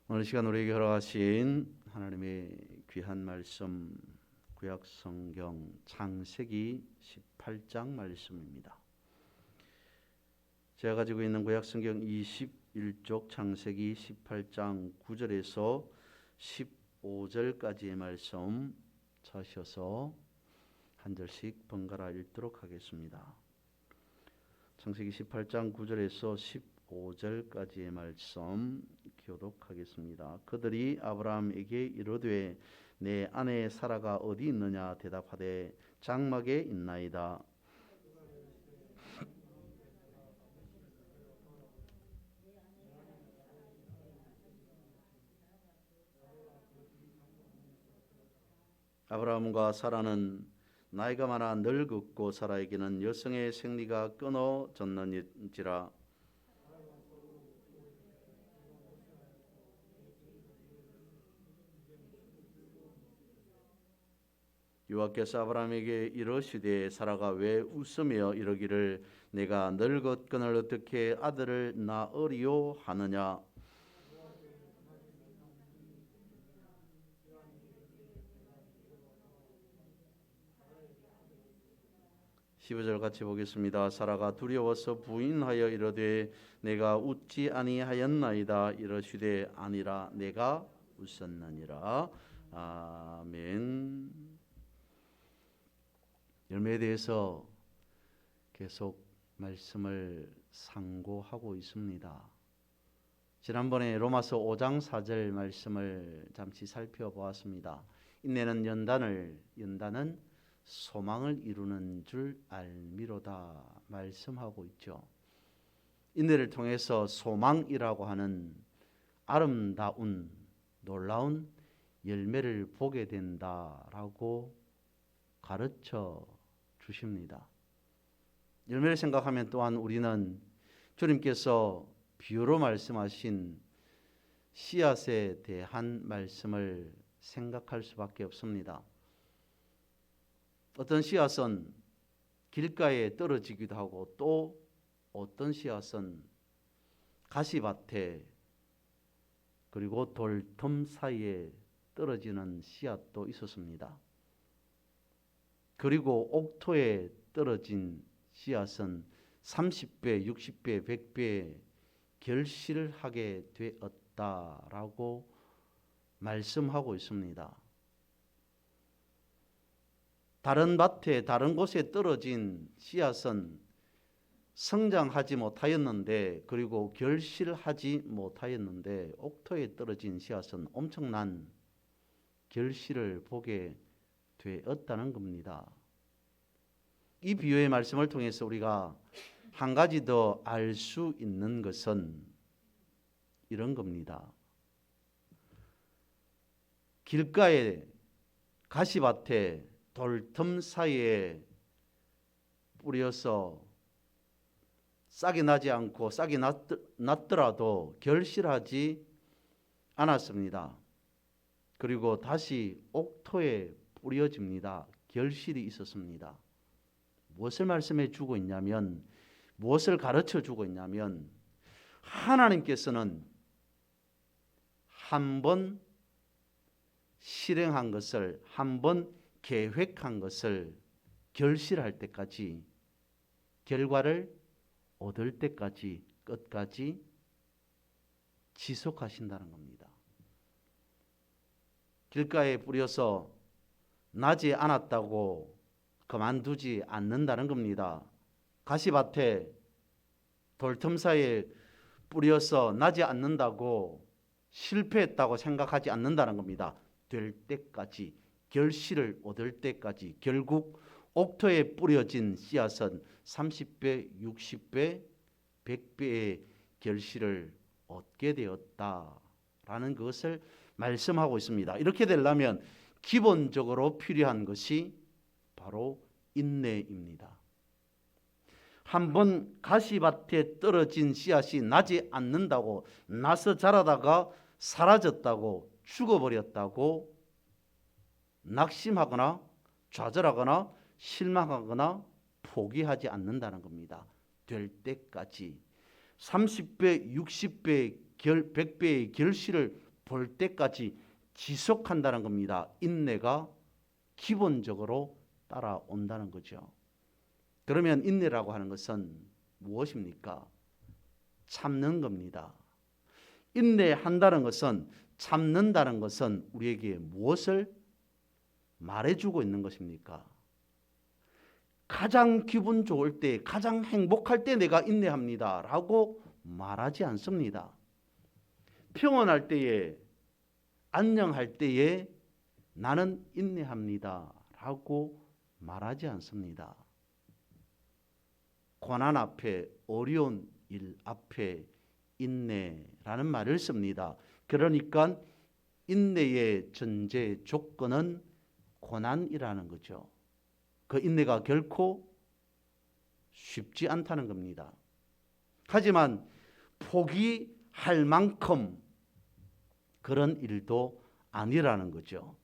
오늘 시간 우리에게 허락하신 하나님의 귀한 말씀, 구약 성경 창세기 18장 말씀입니다. 제가 가지고 있는 구약 성경 21쪽 창세기 18장 9절에서 15절까지의 말씀 찾으셔서 한 절씩 번갈아 읽도록 하겠습니다. 창세기 18장 9절에서 15절까지의 말씀 교독하겠습니다. 그들이 아브라함에게 이르되 내 아내 사라가 어디 있느냐 대답하되 장막에 있나이다. 아브라함과 사라는 나이가 많아 늙었고 사라에게는 여성의 생리가 끊어졌는지라. 여호와께서 아브라함에게 이르시되 사라가 왜 웃으며 이러기를 내가 늙었거늘 어떻게 아들을 낳으리요 하느냐. 15절 같이 보겠습니다. 사라가 두려워서 부인하여 이르되 내가 웃지 아니하였나이다. 이르시되 아니라 내가 웃었느니라. 아멘. 열매에 대해서 계속 말씀을 상고하고 있습니다. 지난번에 로마서 5장 4절 말씀을 잠시 살펴보았습니다. 인내는 연단은 소망을 이루는 줄 알미로다 말씀하고 있죠. 인내를 통해서 소망이라고 하는 아름다운 놀라운 열매를 보게 된다라고 가르쳐 주십니다. 열매를 생각하면 또한 우리는 주님께서 비유로 말씀하신 씨앗에 대한 말씀을 생각할 수밖에 없습니다. 어떤 씨앗은 길가에 떨어지기도 하고 또 어떤 씨앗은 가시밭에 그리고 돌틈 사이에 떨어지는 씨앗도 있었습니다. 그리고 옥토에 떨어진 씨앗은 30배, 60배, 100배 결실을 하게 되었다라고 말씀하고 있습니다. 다른 밭에 다른 곳에 떨어진 씨앗은 성장하지 못하였는데 그리고 결실하지 못하였는데 옥토에 떨어진 씨앗은 엄청난 결실을 보게 되었다는 겁니다. 이 비유의 말씀을 통해서 우리가 한 가지 더 알 수 있는 것은 이런 겁니다. 길가에 가시밭에 돌틈 사이에 뿌려서 싹이 나지 않고 싹이 났더라도 결실하지 않았습니다. 그리고 다시 옥토에 뿌려집니다. 결실이 있었습니다. 무엇을 말씀해 주고 있냐면, 무엇을 가르쳐 주고 있냐면, 하나님께서는 한 번 실행한 것을, 한 번 계획한 것을 결실할 때까지, 결과를 얻을 때까지, 끝까지 지속하신다는 겁니다. 길가에 뿌려서 나지 않았다고 그만두지 않는다는 겁니다. 가시밭에 돌틈 사이에 뿌려서 나지 않는다고 실패했다고 생각하지 않는다는 겁니다. 될 때까지, 결실을 얻을 때까지, 결국 옥토에 뿌려진 씨앗은 30배, 60배, 100배의 결실을 얻게 되었다라는 것을 말씀하고 있습니다. 이렇게 되려면 기본적으로 필요한 것이 바로 인내입니다. 한번 가시밭에 떨어진 씨앗이 나지 않는다고, 나서 자라다가 사라졌다고, 죽어버렸다고 낙심하거나 좌절하거나 실망하거나 포기하지 않는다는 겁니다. 될 때까지 30배, 60배, 100배의 결실을 볼 때까지 지속한다는 겁니다. 인내가 기본적으로 따라온다는 거죠. 그러면 인내라고 하는 것은 무엇입니까? 참는 겁니다. 인내한다는 것은, 참는다는 것은 우리에게 무엇을 말해주고 있는 것입니까? 가장 기분 좋을 때, 가장 행복할 때 내가 인내합니다 라고 말하지 않습니다. 평온할 때에, 안녕할 때에 나는 인내합니다 라고 말하지 않습니다. 고난 앞에, 어려운 일 앞에 인내라는 말을 씁니다. 그러니까 인내의 전제 조건은 고난이라는 거죠. 그 인내가 결코 쉽지 않다는 겁니다. 하지만 포기할 만큼 그런 일도 아니라는 거죠.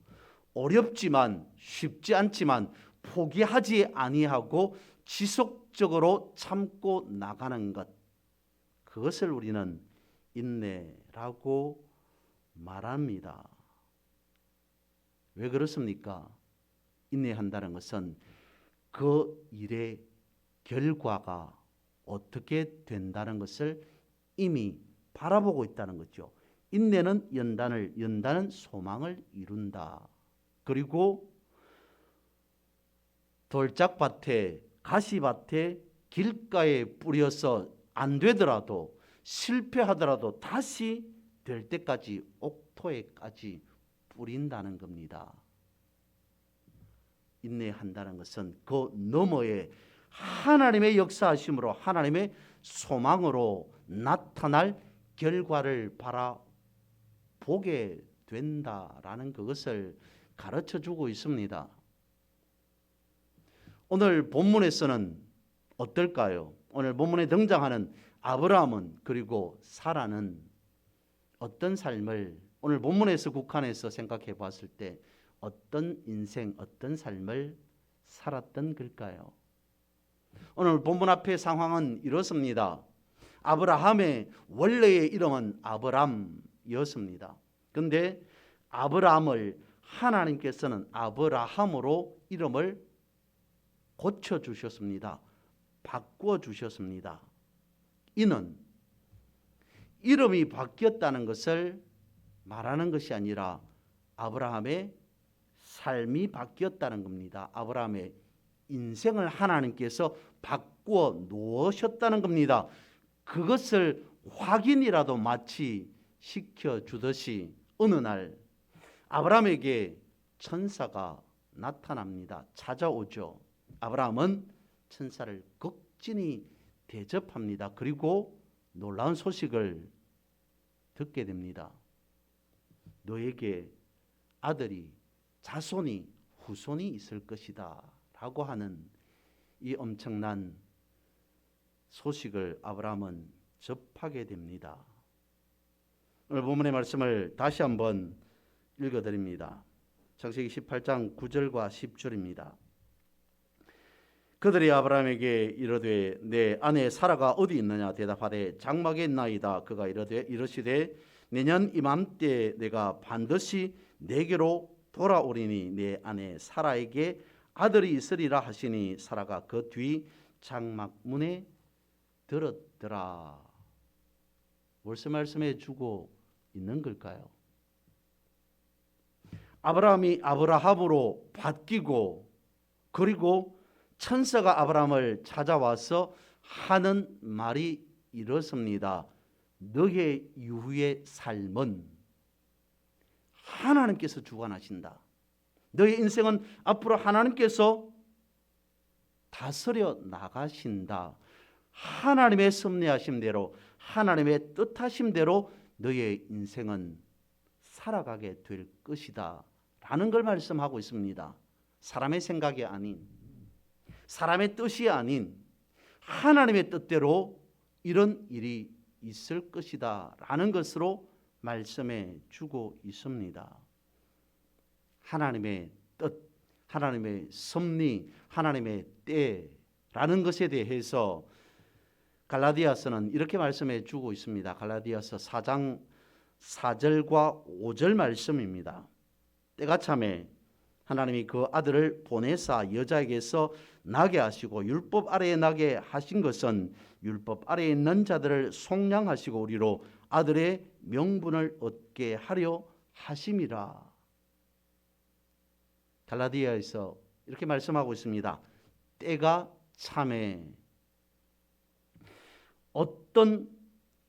어렵지만, 쉽지 않지만 포기하지 아니하고 지속적으로 참고 나가는 것, 그것을 우리는 인내라고 말합니다. 왜 그렇습니까? 인내한다는 것은 그 일의 결과가 어떻게 된다는 것을 이미 바라보고 있다는 거죠. 인내는 연단은 소망을 이룬다. 그리고 돌짝밭에, 가시밭에, 길가에 뿌려서 안 되더라도, 실패하더라도 다시 될 때까지, 옥토에까지 뿌린다는 겁니다. 인내한다는 것은 그 너머에 하나님의 역사하심으로, 하나님의 소망으로 나타날 결과를 바라보게 된다라는 그것을 가르쳐주고 있습니다. 오늘 본문에서는 어떨까요? 오늘 본문에 등장하는 아브라함은, 그리고 사라는 어떤 삶을, 오늘 본문에서 국한해서 생각해 봤을 때 어떤 인생, 어떤 삶을 살았던 걸까요? 오늘 본문 앞의 상황은 이렇습니다. 아브라함의 원래의 이름은 아브람이었습니다. 그런데 아브라함을 하나님께서는 아브라함으로 이름을 고쳐주셨습니다. 바꿔주셨습니다. 이는 이름이 바뀌었다는 것을 말하는 것이 아니라 아브라함의 삶이 바뀌었다는 겁니다. 아브라함의 인생을 하나님께서 바꾸어 놓으셨다는 겁니다. 그것을 확인이라도 마치 시켜주듯이 어느 날 아브라함에게 천사가 나타납니다. 찾아오죠. 아브라함은 천사를 극진히 대접합니다. 그리고 놀라운 소식을 듣게 됩니다. 너에게 아들이, 자손이, 후손이 있을 것이다 라고 하는 이 엄청난 소식을 아브라함은 접하게 됩니다. 오늘 본문의 말씀을 다시 한번 읽어드립니다. 창세기 18장 9절과 10절입니다. 그들이 아브라함에게 이르되 내 아내 사라가 어디 있느냐 대답하되 장막에 있나이다. 그가 이르시되 내년 이맘때 내가 반드시 내게로 돌아오리니 내 아내 사라에게 아들이 있으리라 하시니 사라가 그 뒤 장막 문에 들었더라. 무슨 말씀해 주고 있는 걸까요? 아브라함이 아브라함으로 바뀌고, 그리고 천사가 아브라함을 찾아와서 하는 말이 이렇습니다. 너의 이후의 삶은 하나님께서 주관하신다. 너의 인생은 앞으로 하나님께서 다스려 나가신다. 하나님의 섭리하심대로, 하나님의 뜻하심대로 너의 인생은 살아가게 될 것이다 라는 걸 말씀하고 있습니다. 사람의 생각이 아닌, 사람의 뜻이 아닌 하나님의 뜻대로 이런 일이 있을 것이다 라는 것으로 말씀해 주고 있습니다. 하나님의 뜻, 하나님의 섭리, 하나님의 때라는 것에 대해서 갈라디아서는 이렇게 말씀해 주고 있습니다. 갈라디아서 4장 4절과 5절 말씀입니다. 때가 참에 하나님이 그 아들을 보내사 여자에게서 나게 하시고 율법 아래에 나게 하신 것은 율법 아래에 있는 자들을 속량하시고 우리로 아들의 명분을 얻게 하려 하심이라. 갈라디아에서 이렇게 말씀하고 있습니다. 때가 참에 어떤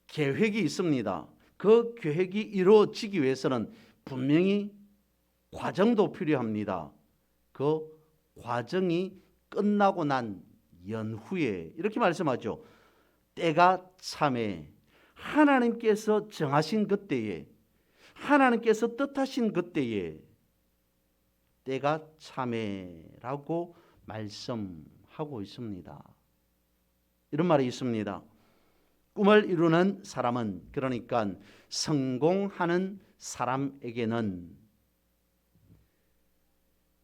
계획이 있습니다. 그 계획이 이루어지기 위해서는 분명히 과정도 필요합니다. 그 과정이 끝나고 난 연후에 이렇게 말씀하죠. 때가 참에 하나님께서 정하신 그때에 하나님께서 뜻하신 그때에 때가 참에라고 말씀하고 있습니다. 이런 말이 있습니다. 꿈을 이루는 사람은, 그러니까 성공하는 사람에게는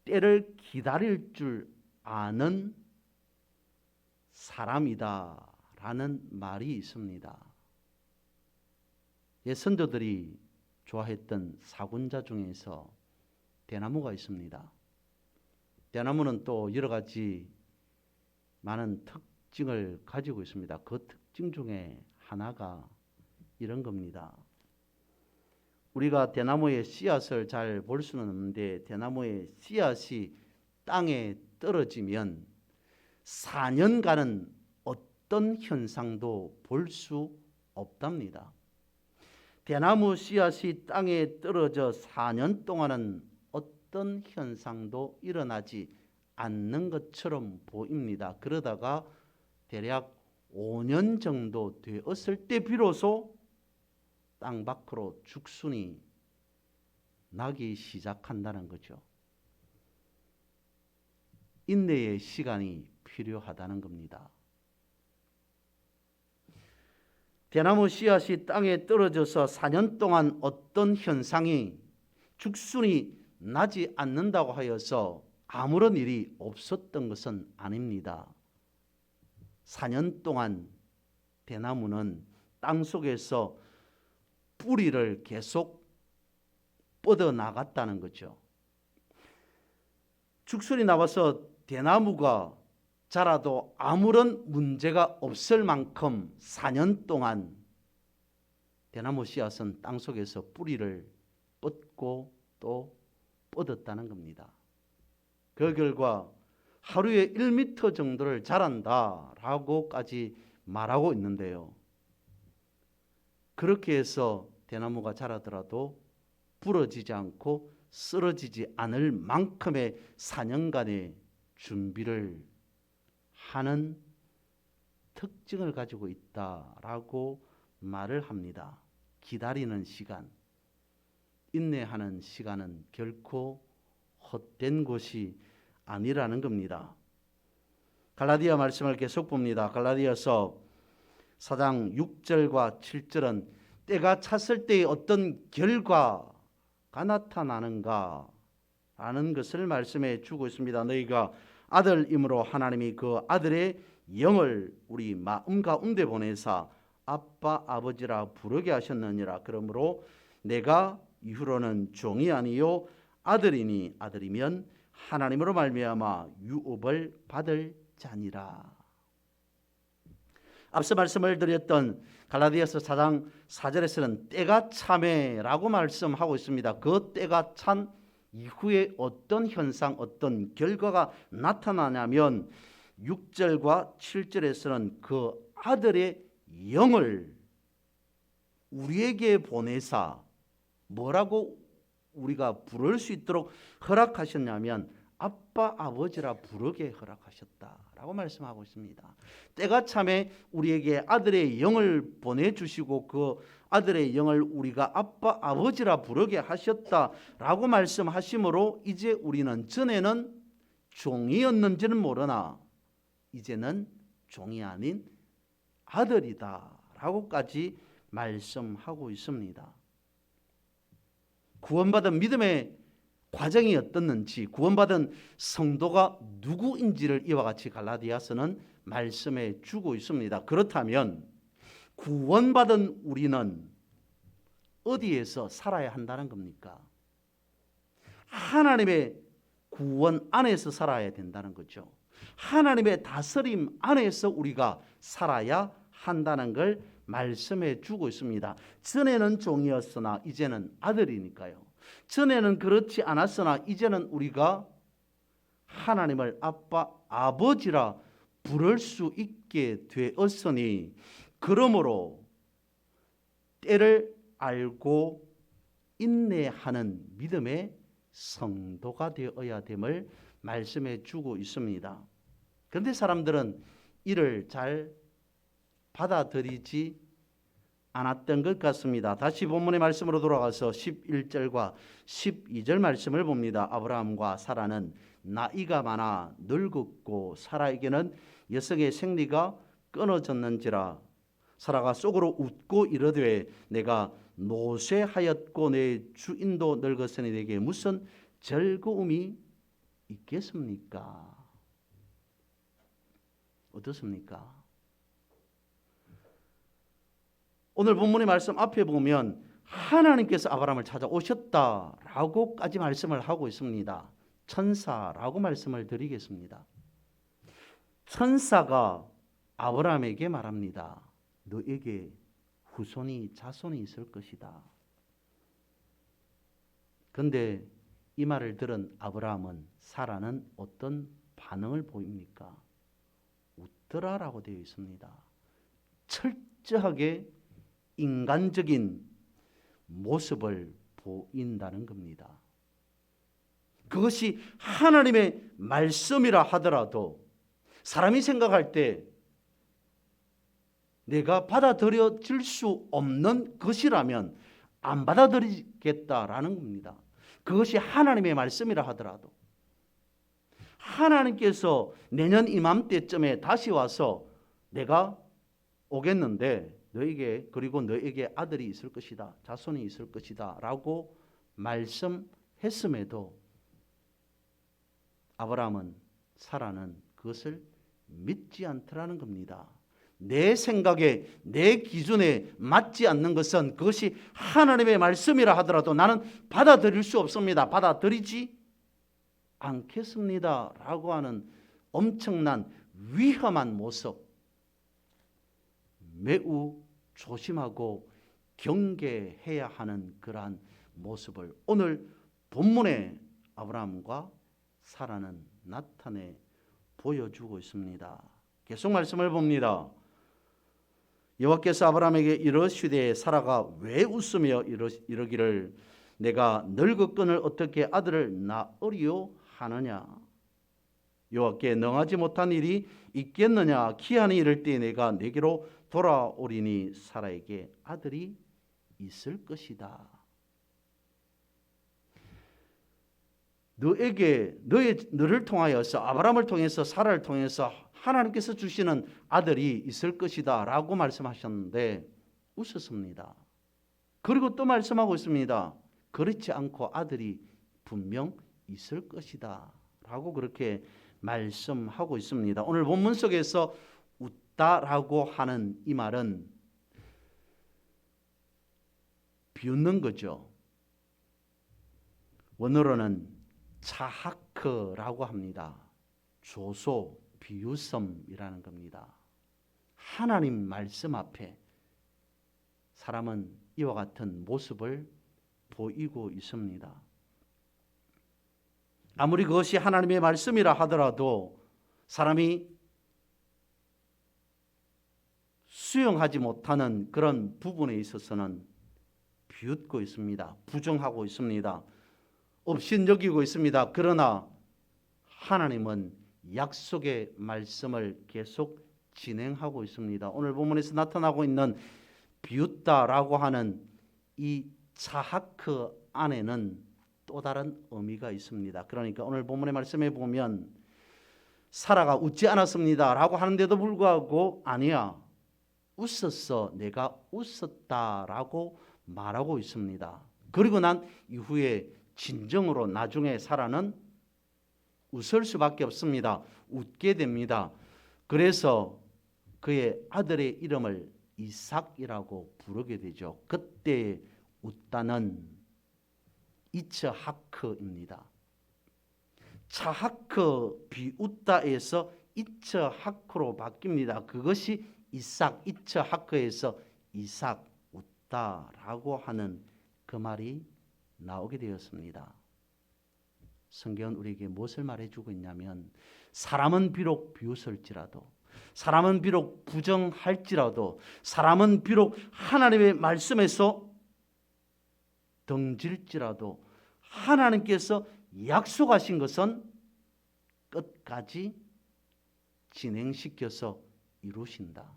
때를 기다릴 줄 아는 사람이다라는 말이 있습니다. 옛 선조들이 좋아했던 사군자 중에서 대나무가 있습니다. 대나무는 또 여러 가지 많은 특징을 가지고 있습니다. 그 특징 중에 하나가 이런 겁니다. 우리가 대나무의 씨앗을 잘 볼 수는 없는데 대나무의 씨앗이 땅에 떨어지면 4년간은 어떤 현상도 볼 수 없답니다. 대나무 씨앗이 땅에 떨어져 4년 동안은 어떤 현상도 일어나지 않는 것처럼 보입니다. 그러다가 대략 5년 정도 되었을 때 비로소 땅 밖으로 죽순이 나기 시작한다는 거죠. 인내의 시간이 필요하다는 겁니다. 대나무 씨앗이 땅에 떨어져서 4년 동안 어떤 현상이 죽순이 나지 않는다고 하여서 아무런 일이 없었던 것은 아닙니다. 4년 동안 대나무는 땅 속에서 뿌리를 계속 뻗어나갔다는 거죠. 죽순이 나와서 대나무가 자라도 아무런 문제가 없을 만큼 4년 동안 대나무 씨앗은 땅 속에서 뿌리를 뻗고 또 뻗었다는 겁니다. 그 결과 하루에 1m 정도를 자란다라고까지 말하고 있는데요. 그렇게 해서 대나무가 자라더라도 부러지지 않고 쓰러지지 않을 만큼의 4년간의 준비를 하는 특징을 가지고 있다라고 말을 합니다. 기다리는 시간, 인내하는 시간은 결코 헛된 것이 아니라는 겁니다. 갈라디아 말씀을 계속 봅니다. 갈라디아서 4장 6절과 7절은 때가 찼을 때의 어떤 결과가 나타나는가 라는 것을 말씀해 주고 있습니다. 너희가 아들이므로 하나님이 그 아들의 영을 우리 마음 가운데 보내사 아빠 아버지라 부르게 하셨느니라. 그러므로 내가 이후로는 종이 아니요 아들이니 아들이면 하나님으로 말미암아 유업을 받을 자니라. 앞서 말씀을 드렸던 갈라디아서 4장 4절에서는 때가 참에라고 말씀하고 있습니다. 그 때가 찬 이후에 어떤 현상, 어떤 결과가 나타나냐면 6절과 7절에서는 그 아들의 영을 우리에게 보내사 뭐라고 우리가 부를 수 있도록 허락하셨냐면 아빠 아버지라 부르게 허락하셨다라고 말씀하고 있습니다. 때가 참에 우리에게 아들의 영을 보내주시고 그 아들의 영을 우리가 아빠 아버지라 부르게 하셨다라고 말씀하심으로 이제 우리는 전에는 종이었는지는 모르나 이제는 종이 아닌 아들이다라고까지 말씀하고 있습니다. 구원받은 믿음의 과정이 어떻는지, 구원받은 성도가 누구인지를 이와 같이 갈라디아서는 말씀해 주고 있습니다. 그렇다면 구원받은 우리는 어디에서 살아야 한다는 겁니까? 하나님의 구원 안에서 살아야 된다는 거죠. 하나님의 다스림 안에서 우리가 살아야 한다는 걸 말씀해 주고 있습니다. 전에는 종이었으나 이제는 아들이니까요. 전에는 그렇지 않았으나 이제는 우리가 하나님을 아빠, 아버지라 부를 수 있게 되었으니 그러므로 때를 알고 인내하는 믿음의 성도가 되어야 됨을 말씀해 주고 있습니다. 그런데 사람들은 이를 잘 받아들이지 않았던 것 같습니다. 다시 본문의 말씀으로 돌아가서 11절과 12절 말씀을 봅니다. 아브라함과 사라는 나이가 많아 늙었고 사라에게는 여성의 생리가 끊어졌는지라. 사라가 속으로 웃고 이르되 내가 노쇠하였고 내 주인도 늙었으니 내게 무슨 즐거움이 있겠습니까? 어떻습니까? 오늘 본문의 말씀 앞에 보면 하나님께서 아브라함을 찾아오셨다라고까지 말씀을 하고 있습니다. 천사라고 말씀을 드리겠습니다. 천사가 아브라함에게 말합니다. 너에게 후손이 자손이 있을 것이다. 그런데 이 말을 들은 아브라함은 사라는 어떤 반응을 보입니까? 웃더라라고 되어 있습니다. 철저하게 인간적인 모습을 보인다는 겁니다. 그것이 하나님의 말씀이라 하더라도 사람이 생각할 때 내가 받아들여질 수 없는 것이라면 안 받아들이겠다라는 겁니다. 그것이 하나님의 말씀이라 하더라도 하나님께서 내년 이맘때쯤에 다시 와서 내가 오겠는데 너에게 그리고 너에게 아들이 있을 것이다. 자손이 있을 것이다. 라고 말씀했음에도 아브라함은 사라는 그것을 믿지 않더라는 겁니다. 내 생각에 내 기준에 맞지 않는 것은 그것이 하나님의 말씀이라 하더라도 나는 받아들일 수 없습니다. 받아들이지 않겠습니다. 라고 하는 엄청난 위험한 모습, 매우 조심하고 경계해야 하는 그러한 모습을 오늘 본문에 아브라함과 사라는 나타내 보여주고 있습니다. 계속 말씀을 봅니다. 여호와께서 아브라함에게 이르시되 사라가 왜 웃으며 이러기를 내가 늙었거늘 어떻게 아들을 낳으리요 하느냐. 여호와께 능하지 못한 일이 있겠느냐. 기한이 이를 때 내가 내게로 돌아오리니 사라에게 아들이 있을 것이다. 너를 통하여서 아브라함을 통해서 사라를 통해서 하나님께서 주시는 아들이 있을 것이다 라고 말씀하셨는데 웃었습니다. 그리고 또 말씀하고 있습니다. 그렇지 않고 아들이 분명 있을 것이다 라고 그렇게 말씀하고 있습니다. 오늘 본문 속에서 웃다라고 하는 이 말은 비웃는 거죠. 원어로는 차하크라고 합니다. 조소, 비웃음이라는 겁니다. 하나님 말씀 앞에 사람은 이와 같은 모습을 보이고 있습니다. 아무리 그것이 하나님의 말씀이라 하더라도 사람이 수용하지 못하는 그런 부분에 있어서는 비웃고 있습니다. 부정하고 있습니다. 업신여기고 있습니다. 그러나 하나님은 약속의 말씀을 계속 진행하고 있습니다. 오늘 본문에서 나타나고 있는 비웃다라고 하는 이 차하크 안에는 또 다른 의미가 있습니다. 그러니까 오늘 본문의 말씀에 보면 사라가 웃지 않았습니다 라고 하는데도 불구하고 아니야, 웃었어, 내가 웃었다라고 말하고 있습니다. 그리고 난 이후에 진정으로 나중에 사라는 웃을 수밖에 없습니다. 웃게 됩니다. 그래서 그의 아들의 이름을 이삭이라고 부르게 되죠. 그때 웃다는 이츠하크입니다. 차하크 비웃다에서 이츠하크로 바뀝니다. 그것이 이삭, 이츠하크에서 이삭 웃다라고 하는 그 말이 나오게 되었습니다. 성경은 우리에게 무엇을 말해주고 있냐면, 사람은 비록 비웃을지라도, 사람은 비록 부정할지라도, 사람은 비록 하나님의 말씀에서 덩질지라도 하나님께서 약속하신 것은 끝까지 진행시켜서 이루신다.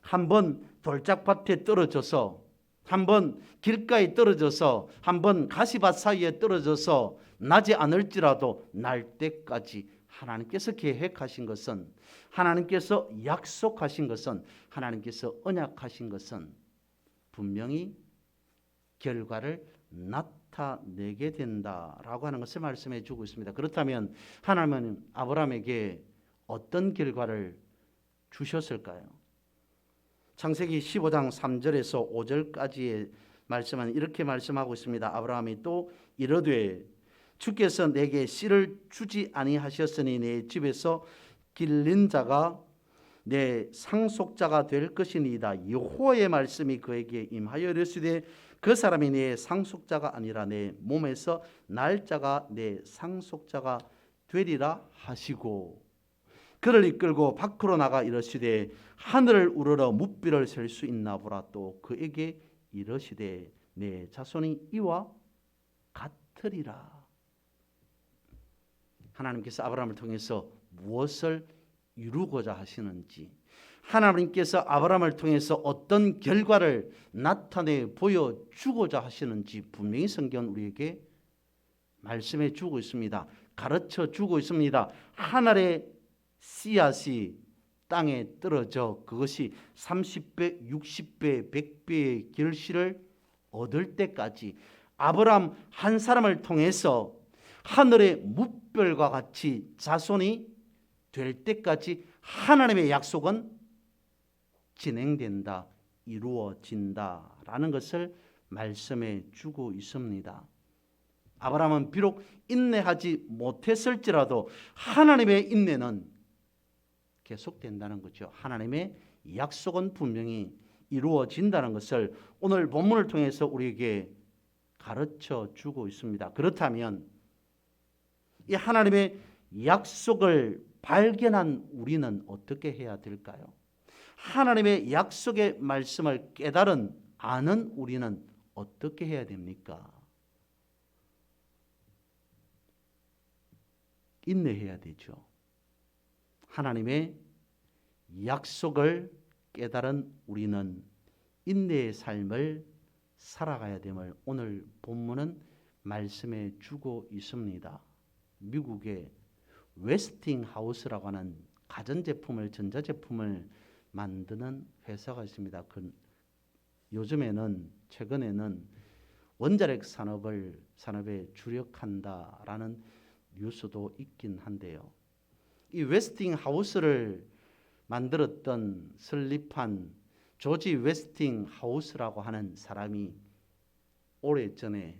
한번 돌짝밭에 떨어져서, 한번 길가에 떨어져서, 한번 가시밭 사이에 떨어져서 나지 않을지라도 날 때까지 하나님께서 계획하신 것은, 하나님께서 약속하신 것은, 하나님께서 언약하신 것은 분명히 결과를 나타내게 된다라고 하는 것을 말씀해 주고 있습니다. 그렇다면 하나님은 아브라함에게 어떤 결과를 주셨을까요? 창세기 15장 3절에서 5절까지의 말씀은 이렇게 말씀하고 있습니다. 아브라함이 또 이르되 주께서 내게 씨를 주지 아니하셨으니 내 집에서 길린 자가 내 상속자가 될 것이니이다. 여호와의 말씀이 그에게 임하여 이르시되 그 사람이 내 상속자가 아니라 내 몸에서 날짜가 내 상속자가 되리라 하시고, 그를 이끌고 밖으로 나가 이르시되 하늘을 우러러 뭇비를 셀 수 있나 보라. 또 그에게 이르시되 내 자손이 이와 같으리라. 하나님께서 아브라함을 통해서 무엇을 이루고자 하시는지, 하나님께서 아브라함을 통해서 어떤 결과를 나타내 보여주고자 하시는지 분명히 성경은 우리에게 말씀해 주고 있습니다. 가르쳐 주고 있습니다. 하늘의 씨앗이 땅에 떨어져 그것이 30배, 60배, 100배의 결실을 얻을 때까지, 아브라함 한 사람을 통해서 하늘의 뭇별과 같이 자손이 될 때까지 하나님의 약속은 진행된다, 이루어진다라는 것을 말씀해 주고 있습니다. 아브라함은 비록 인내하지 못했을지라도 하나님의 인내는 계속된다는 거죠. 하나님의 약속은 분명히 이루어진다는 것을 오늘 본문을 통해서 우리에게 가르쳐 주고 있습니다. 그렇다면 이 하나님의 약속을 발견한 우리는 어떻게 해야 될까요? 하나님의 약속의 말씀을 깨달은 아는 우리는 어떻게 해야 됩니까? 인내해야 되죠. 하나님의 약속을 깨달은 우리는 인내의 삶을 살아가야 됨을 오늘 본문은 말씀해 주고 있습니다. 미국의 웨스팅하우스라고 하는 가전제품을, 전자제품을 만드는 회사가 있습니다. 요즘에는, 최근에는 원자력 산업에 주력한다라는 뉴스도 있긴 한데요. 이 웨스팅하우스를 만들었던, 설립한 조지 웨스팅하우스라고 하는 사람이 오래전에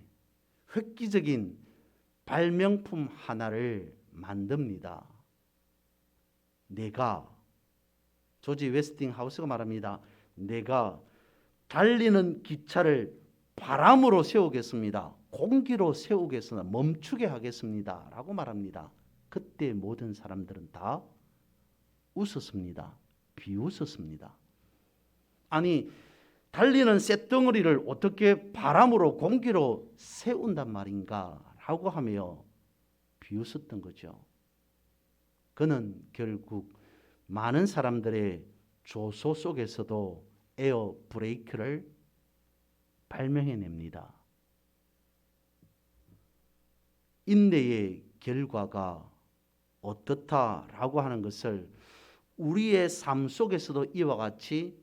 획기적인 발명품 하나를 만듭니다. 조지 웨스팅하우스가 말합니다. 내가 달리는 기차를 바람으로 세우겠습니다. 공기로 세우겠습니다. 멈추게 하겠습니다. 라고 말합니다. 그때 모든 사람들은 다 웃었습니다. 비웃었습니다. 아니, 달리는 쇳덩어리를 어떻게 바람으로, 공기로 세운단 말인가 라고 하며 비웃었던 거죠. 그는 결국 많은 사람들의 조소 속에서도 에어 브레이크를 발명해냅니다. 인내의 결과가 어떻다라고 하는 것을 우리의 삶 속에서도 이와 같이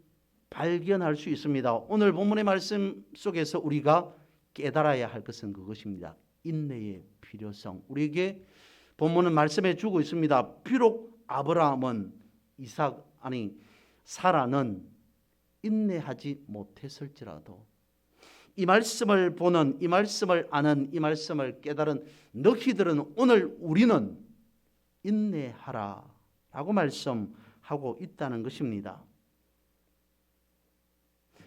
발견할 수 있습니다. 오늘 본문의 말씀 속에서 우리가 깨달아야 할 것은 그것입니다. 인내의 필요성. 우리에게 본문은 말씀해 주고 있습니다. 비록 아브라함은 사라는 인내하지 못했을지라도, 이 말씀을 보는, 이 말씀을 아는, 이 말씀을 깨달은 너희들은 오늘 우리는 인내하라 라고 말씀하고 있다는 것입니다.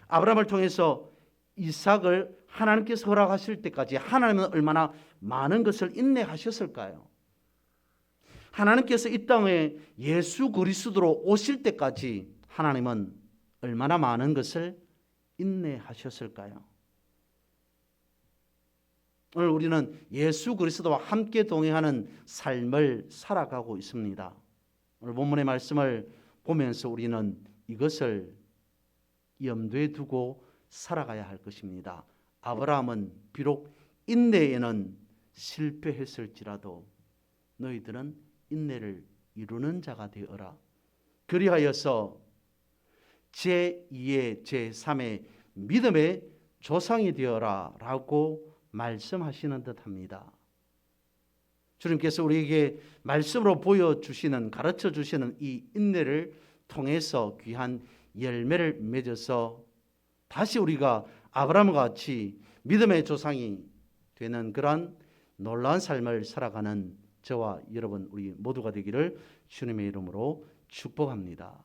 아브라함을 통해서 이삭을 하나님께서 허락하실 때까지 하나님은 얼마나 많은 것을 인내하셨을까요? 하나님께서 이 땅에 예수 그리스도로 오실 때까지 하나님은 얼마나 많은 것을 인내하셨을까요? 오늘 우리는 예수 그리스도와 함께 동행하는 삶을 살아가고 있습니다. 오늘 본문의 말씀을 보면서 우리는 이것을 염두에 두고 살아가야 할 것입니다. 아브라함은 비록 인내에는 실패했을지라도 너희들은 인내를 이루는 자가 되어라. 그리하여서 제2의 제3의 믿음의 조상이 되어라 라고 말씀하시는 듯합니다. 주님께서 우리에게 말씀으로 보여주시는, 가르쳐주시는 이 인내를 통해서 귀한 열매를 맺어서 다시 우리가 아브라함과 같이 믿음의 조상이 되는 그런 놀라운 삶을 살아가는 저와 여러분 우리 모두가 되기를 주님의 이름으로 축복합니다.